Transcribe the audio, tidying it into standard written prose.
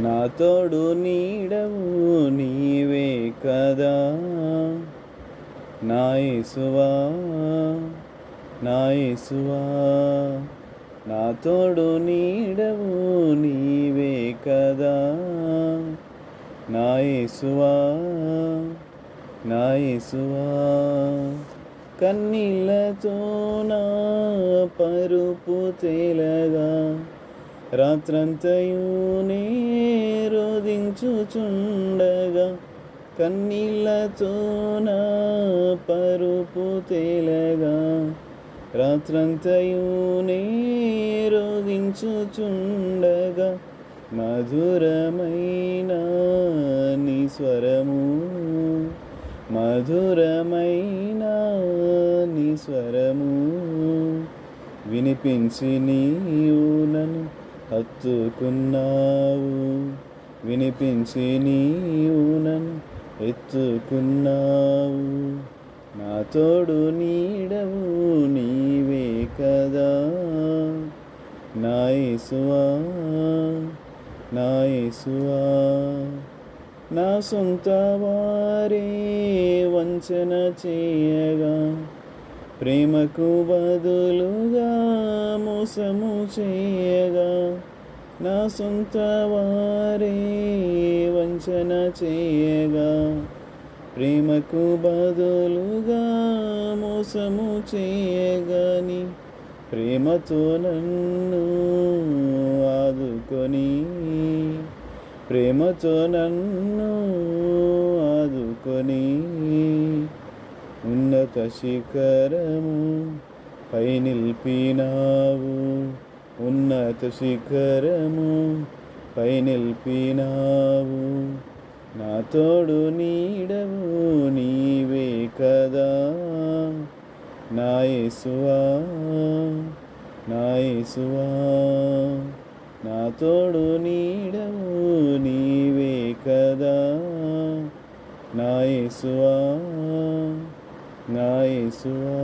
నా తోడు నీడవు నీవే కదా నా యేసువా, నా యేసువా. నా తోడు నీడవు నీవే కదా నా యేసువా, నా యేసువా. కన్నీళ్ళతో నా పరుపు తేలగా రాత్రంతయు నే రోదించుచుండగా, కన్నీళ్ళతో నా పరుపు తేలగా రాత్రంతయు నే రోదించుచుండగా, మధురమైన నీ స్వరము, మధురమైన నీ స్వరము వినిపించి నీవు నన్ను హత్తుకున్నావు, వినిపించి నీవు నన్ను ఎత్తుకున్నావు. నా తోడు నీడవు నీవే కదా నా యేసువా, నా యేసువా. నా సొంత వారే వంచన చేయగా, ప్రేమకు బదులుగా మోసము చేయగా, నా సొంత వారే వంచన చేయగా, ప్రేమకు బదులుగా మోసము చేయగాని, ప్రేమతో నన్ను ఆదుకొని, ప్రేమతో నన్ను ఆదుకొని, ఉన్నత శిఖరము పై నిలిపినావు, ఉన్నత శిఖరము పై నిలిపినావు. నా తోడు నీడవు నీవే కదా నా యేసువా, నా యేసువా. నా తోడు నీడవు నీవే కదా నా యేసువా, నా యేసువా.